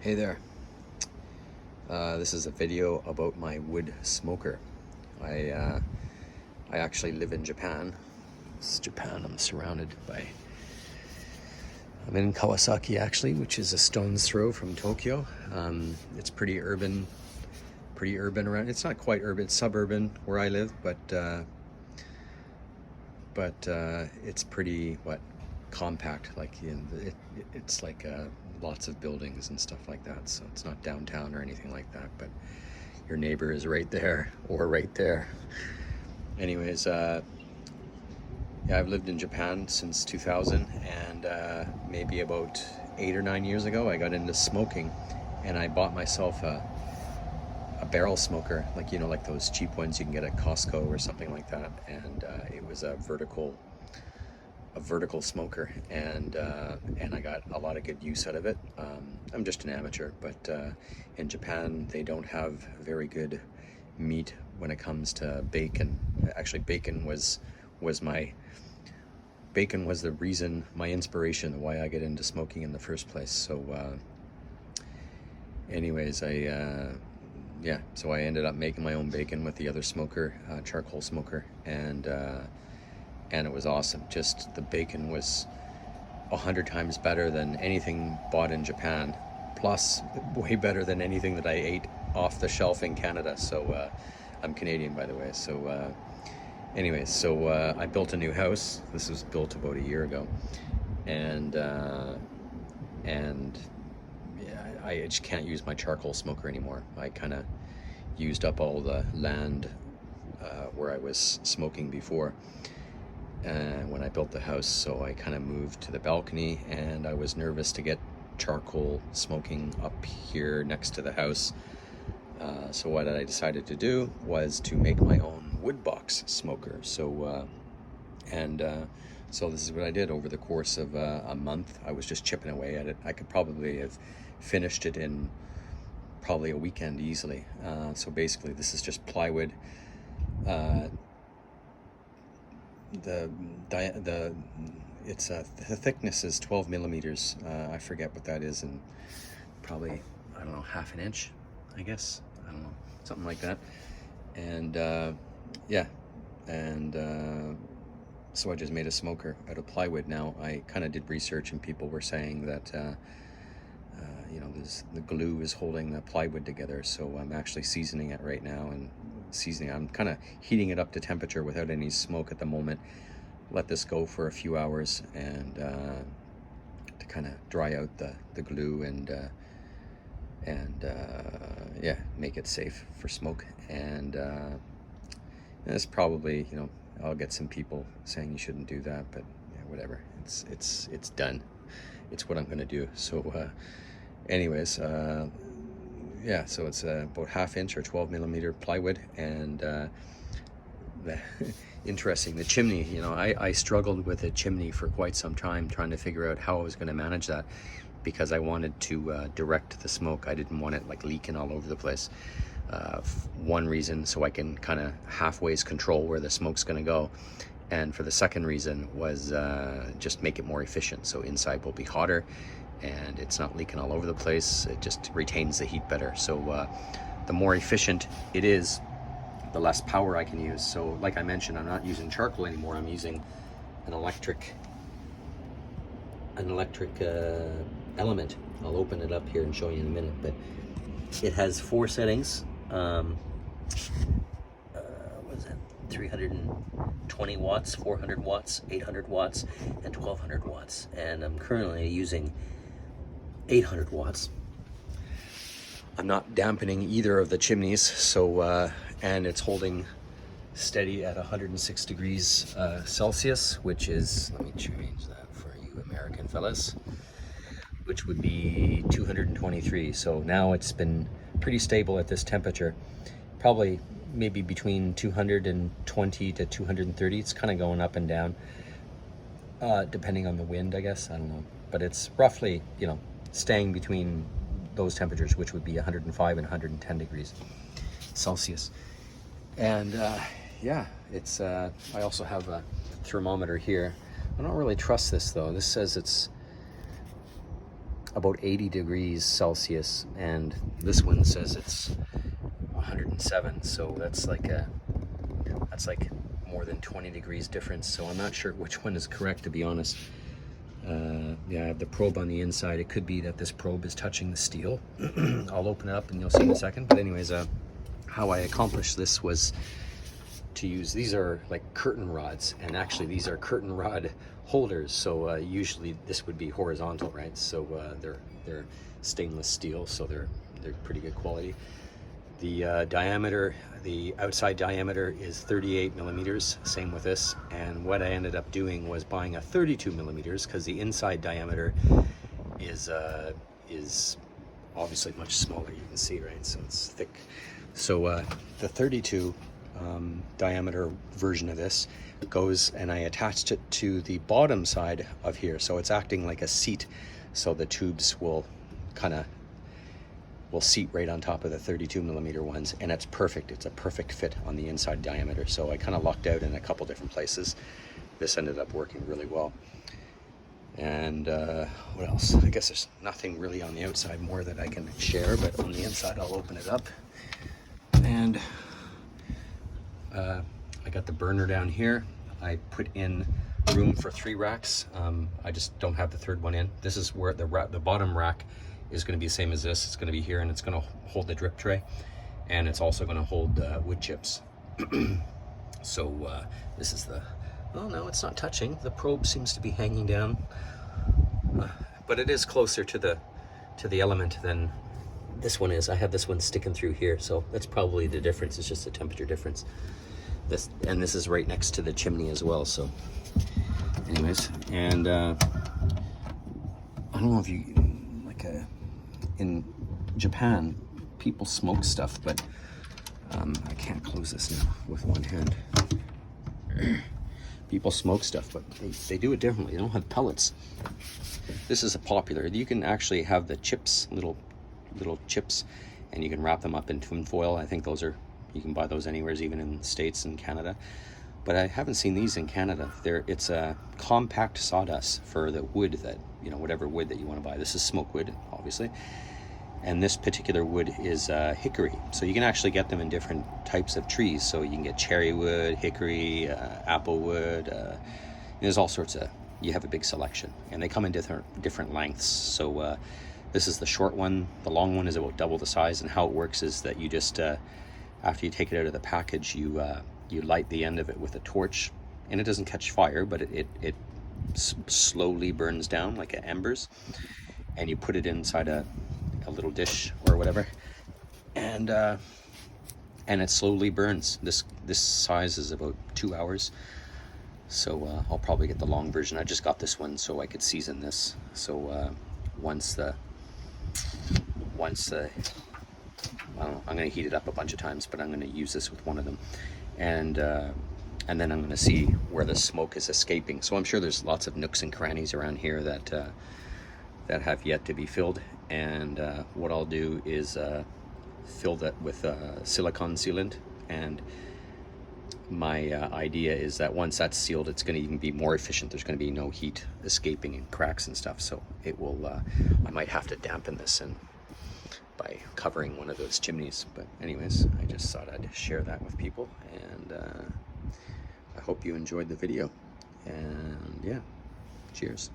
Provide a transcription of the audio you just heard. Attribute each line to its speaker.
Speaker 1: Hey there. This is a video about my wood smoker. I uh, I actually live in Japan. This is Japan. I'm in Kawasaki actually, which is a stone's throw from Tokyo. It's pretty urban around. It's not quite urban. It's suburban where I live, but it's pretty compact. It's like lots of buildings and stuff like that. So it's not downtown or anything like that. But your neighbor is right there or right there. Anyways, yeah, I've lived in Japan since 2000, and maybe about 8 or 9 years ago, I got into smoking, and I bought myself a barrel smoker, like those cheap ones you can get at Costco or something like that. And it was a vertical smoker, and I got a lot of good use out of it. I'm just an amateur, but in Japan they don't have very good meat when it comes to bacon. Actually, bacon was the reason, my inspiration, why I get into smoking in the first place. So anyways, so I ended up making my own bacon with the other smoker, charcoal smoker, and it was awesome. Just the bacon was 100 times better than anything bought in Japan, plus way better than anything that I ate off the shelf in Canada. So I'm Canadian, by the way. So anyways, I built a new house. This was built about a year ago, and yeah, I just can't use my charcoal smoker anymore. I kind of used up all the land where I was smoking before when I built the house, so I kind of moved to the balcony, and I was nervous to get charcoal smoking up here next to the house. So what I decided to do was to make my own wood box smoker. So this is what I did over the course of a month. I was just chipping away at it. I could probably have finished it in probably a weekend easily. So basically this is just plywood. The thickness is 12 millimeters. I forget what that is, and probably, I don't know, half an inch, I guess. I don't know, something like that. And so I just made a smoker out of plywood. Now, I kind of did research, and people were saying that the glue is holding the plywood together. So I'm actually seasoning it right now, and I'm kind of heating it up to temperature without any smoke at the moment. Let this go for a few hours, and to kind of dry out the glue and make it safe for smoke. And it's probably, I'll get some people saying you shouldn't do that, but yeah, whatever. It's done. It's what I'm gonna do. So anyways, so it's about ½ inch or 12 millimeter plywood. And interesting, the chimney, I struggled with a chimney for quite some time, trying to figure out how I was going to manage that, because I wanted to direct the smoke. I didn't want it like leaking all over the place. One reason, so I can kind of halfways control where the smoke's going to go, and for the second reason was just make it more efficient. So inside will be hotter, and it's not leaking all over the place. It just retains the heat better. So the more efficient it is, the less power I can use. So like I mentioned, I'm not using charcoal anymore. I'm using an electric element. I'll open it up here and show you in a minute, but it has 4 settings. What is that? 320 watts, 400 watts, 800 watts, and 1200 watts. And I'm currently using 800 watts. I'm not dampening either of the chimneys, so and it's holding steady at 106 degrees Celsius, which is, let me change that for you American fellas, which would be 223. So now it's been pretty stable at this temperature, probably maybe between 220 to 230. It's kind of going up and down, depending on the wind, I guess. I don't know, but it's roughly, staying between those temperatures, which would be 105 and 110 degrees Celsius. And it's I also have a thermometer here. I don't really trust this though. This says it's about 80 degrees Celsius, and this one says it's 107. So that's like more than 20 degrees difference. So I'm not sure which one is correct, to be honest. Yeah, I have the probe on the inside. It could be that this probe is touching the steel. I'll open it up and you'll see in a second. But anyways, how I accomplished this was to use, these are like curtain rods, and actually these are curtain rod holders. So usually this would be horizontal, right? So they're stainless steel, so they're pretty good quality. The diameter, the outside diameter is 38 millimeters, same with this. And what I ended up doing was buying a 32 millimeters, because the inside diameter is obviously much smaller, you can see, right? So it's thick. So the 32 diameter version of this goes, and I attached it to the bottom side of here. So it's acting like a seat. So the tubes will seat right on top of the 32 millimeter ones, and it's perfect. It's a perfect fit on the inside diameter. So I kind of lucked out in a couple different places. This ended up working really well. And what else? I guess there's nothing really on the outside more that I can share, but on the inside I'll open it up. And I got the burner down here. I put in room for 3 racks. I just don't have the third one in. This is where the bottom rack is going to be the same as this. It's going to be here, and it's going to hold the drip tray, and it's also going to hold wood chips. So this is the, oh no, it's not touching. The probe seems to be hanging down, but it is closer to the element than this one is. I have this one sticking through here, so that's probably the difference. It's just a temperature difference. This is right next to the chimney as well. So anyways, and I don't know if you in Japan, people smoke stuff, but I can't close this now with one hand. People smoke stuff, but they do it differently. They don't have pellets. This is a popular. You can actually have the chips, little chips, and you can wrap them up in tin foil. I think those are, you can buy those anywhere, even in the States and Canada. But I haven't seen these in Canada. It's a compact sawdust for the wood that, whatever wood that you want to buy. This is smoke wood, obviously. And this particular wood is hickory. So you can actually get them in different types of trees. So you can get cherry wood, hickory, apple wood. There's all sorts of, you have a big selection. And they come in different lengths. So this is the short one. The long one is about double the size. And how it works is that you just, after you take it out of the package, you light the end of it with a torch. And it doesn't catch fire, but it slowly burns down like embers. And you put it inside a little dish or whatever, and it slowly burns. This size is about 2 hours. So I'll probably get the long version. I just got this one so I could season this. So once the I don't know, I'm going to heat it up a bunch of times, but I'm going to use this with one of them, and then I'm going to see where the smoke is escaping. So I'm sure there's lots of nooks and crannies around here that have yet to be filled. And what I'll do is fill that with silicone sealant. And my idea is that once that's sealed, it's going to even be more efficient. There's going to be no heat escaping and cracks and stuff. So it will, I might have to dampen this and by covering one of those chimneys. But anyways, I just thought I'd share that with people. And I hope you enjoyed the video. And yeah, cheers.